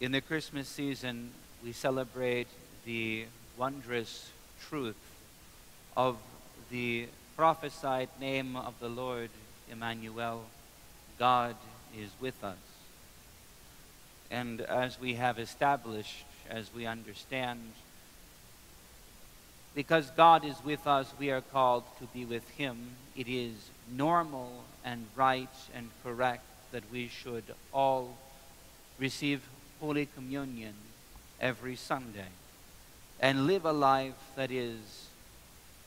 In the Christmas season, we celebrate the wondrous truth of the prophesied name of the Lord, Emmanuel. God is with us. And as we have established, as we understand, because God is with us, we are called to be with Him. It is normal and right and correct that we should all receive Holy Communion every Sunday and live a life that is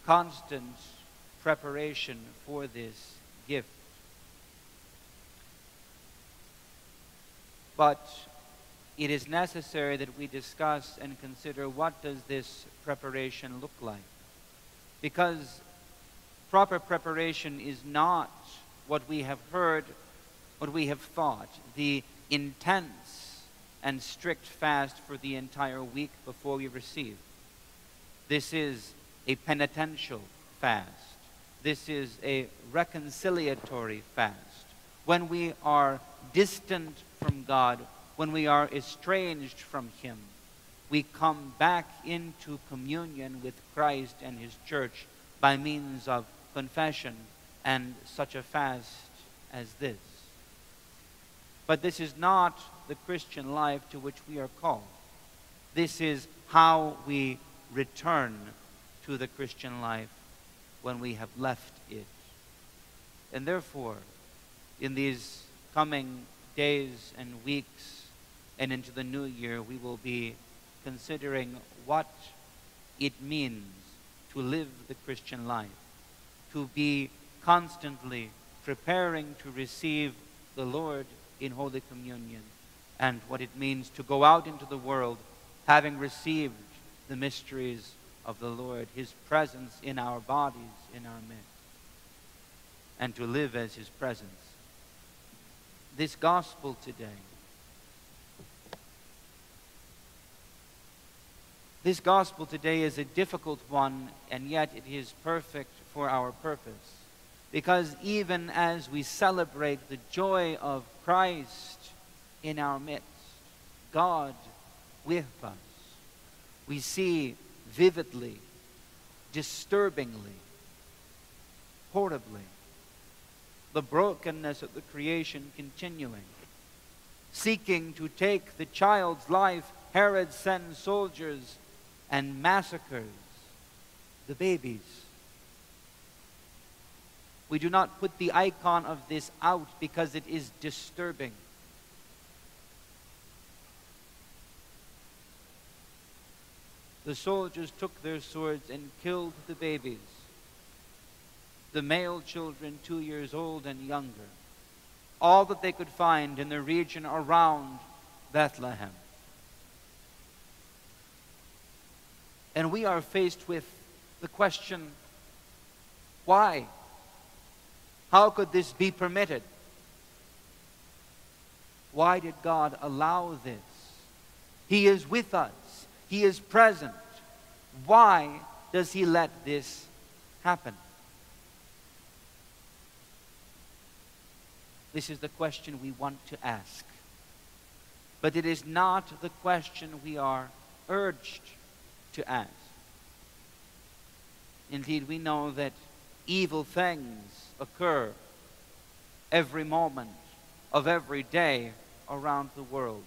constant preparation for this gift. But it is necessary that we discuss and consider, what does this preparation look like? Because proper preparation is not what we have heard, what we have thought, the intense and strict fast for the entire week before we receive. This is a penitential fast. This is a reconciliatory fast. When we are distant from God, when we are estranged from Him, we come back into communion with Christ and His church by means of confession and such a fast as this. But this is not the Christian life to which we are called. This is how we return to the Christian life when we have left it. And therefore, in these coming days and weeks and into the new year, we will be considering what it means to live the Christian life, to be constantly preparing to receive the Lord in Holy Communion, and what it means to go out into the world having received the mysteries of the Lord, His presence in our bodies, in our midst, and to live as His presence. This gospel today, is a difficult one, and yet it is perfect for our purpose. Because even as we celebrate the joy of Christ in our midst, God with us, we see vividly, disturbingly, horribly, the brokenness of the creation continuing. Seeking to take the child's life, Herod sends soldiers and massacres the babies. We do not put the icon of this out because it is disturbing. The soldiers took their swords and killed the babies, the male children 2 years old and younger, all that they could find in the region around Bethlehem. And we are faced with the question, why? How could this be permitted? Why did God allow this? He is with us. He is present. Why does He let this happen? This is the question we want to ask. But it is not the question we are urged to ask. Indeed, we know that evil things occur every moment of every day around the world.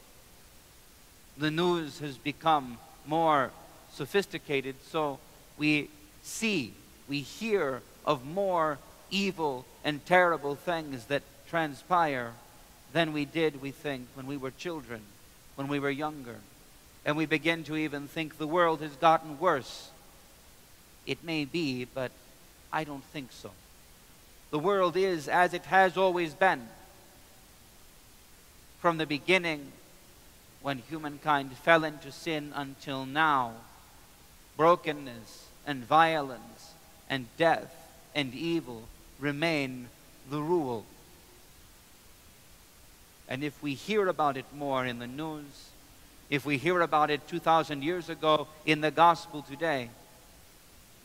The news has become more sophisticated, so we hear of more evil and terrible things that transpire than we did, we think, when we were children, when we were younger. And we begin to even think the world has gotten worse. It may be, but I don't think so. The world is as it has always been. From the beginning, when humankind fell into sin until now, brokenness and violence and death and evil remain the rule. And if we hear about it more in the news, if we hear about it 2,000 years ago in the gospel today,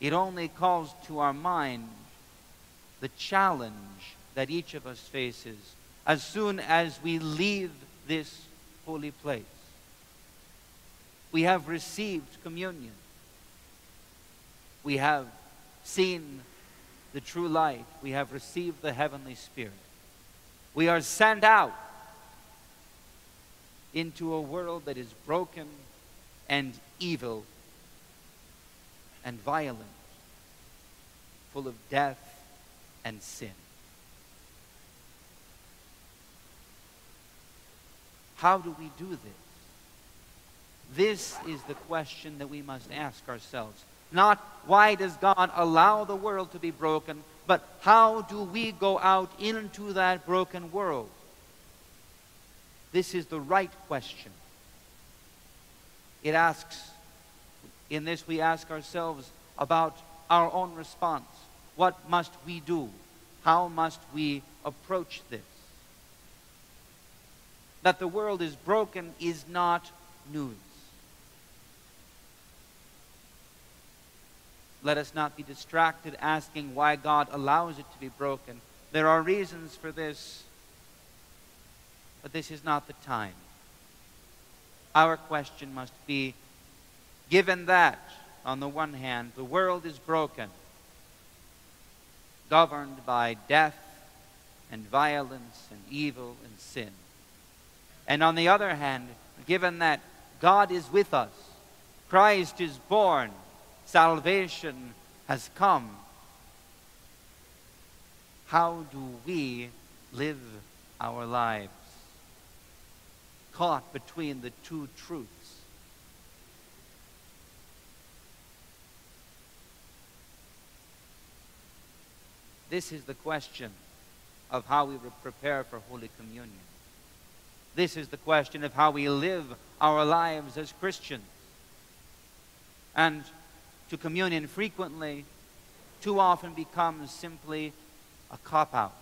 it only calls to our mind the challenge that each of us faces as soon as we leave this holy place. We have received communion. We have seen the true light. We have received the heavenly Spirit. We are sent out into a world that is broken and evil and violent, full of death and sin. How do we do this? This is the question that we must ask ourselves. Not why does God allow the world to be broken, but how do we go out into that broken world? This is the right question. It asks, in this we ask ourselves about our own response. What must we do? How must we approach this? That the world is broken is not news. Let us not be distracted asking why God allows it to be broken. There are reasons for this, but this is not the time. Our question must be, given that, on the one hand, the world is broken, governed by death and violence and evil and sin, and on the other hand, given that God is with us, Christ is born, salvation has come, how do we live our lives caught between the two truths? This is the question of how we prepare for Holy Communion. This is the question of how we live our lives as Christians. And to communion frequently too often becomes simply a cop-out,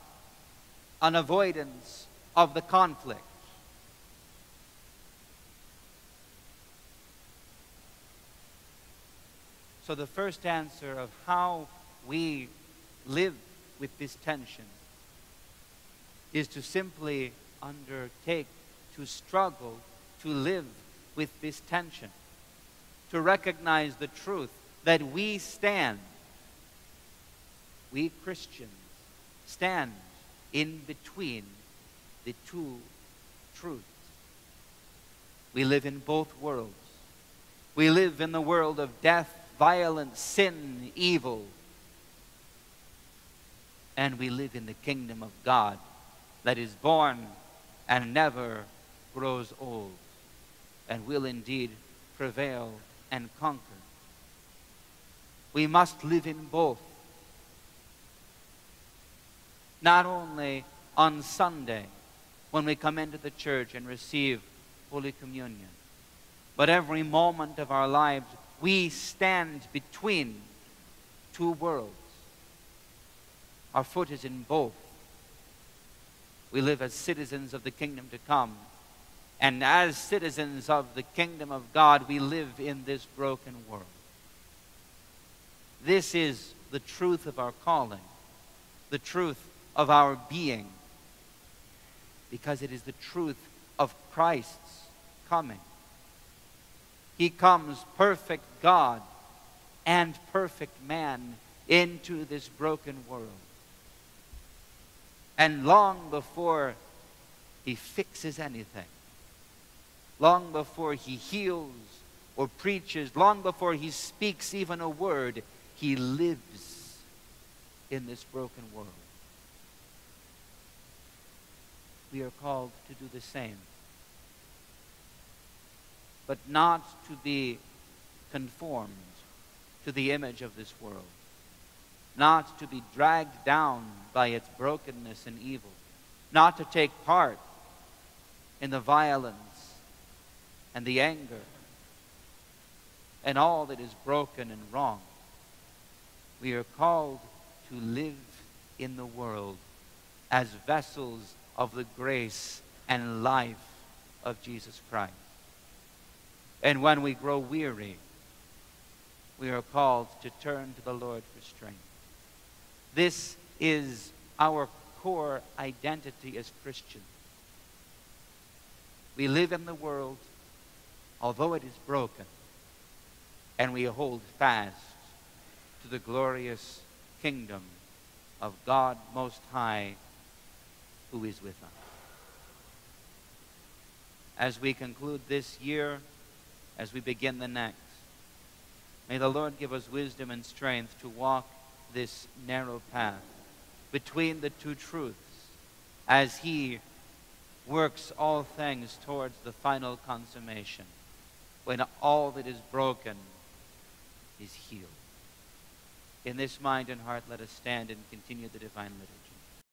an avoidance of the conflict. So the first answer of how we live with this tension is to simply undertake to struggle to live with this tension, to recognize the truth that we Christians, stand in between the two truths. We live in both worlds. We live in the world of death, violence, sin, evil. And we live in the kingdom of God that is born and never grows old and will indeed prevail and conquer. We must live in both. Not only on Sunday when we come into the church and receive Holy Communion, but every moment of our lives we stand between two worlds. Our foot is in both. We live as citizens of the kingdom to come. And as citizens of the kingdom of God, we live in this broken world. This is the truth of our calling, the truth of our being, because it is the truth of Christ's coming. He comes perfect God and perfect man into this broken world. And long before he fixes anything, long before he heals or preaches, long before he speaks even a word, he lives in this broken world. We are called to do the same. But not to be conformed to the image of this world. Not to be dragged down by its brokenness and evil. Not to take part in the violence and the anger and all that is broken and wrong. We are called to live in the world as vessels of the grace and life of Jesus Christ. And when we grow weary, we are called to turn to the Lord for strength. This is our core identity as Christians. We live in the world although it is broken, and we hold fast to the glorious kingdom of God Most High, who is with us. As we conclude this year, as we begin the next, may the Lord give us wisdom and strength to walk this narrow path between the two truths as He works all things towards the final consummation, when all that is broken is healed. In this mind and heart, let us stand and continue the divine liturgy.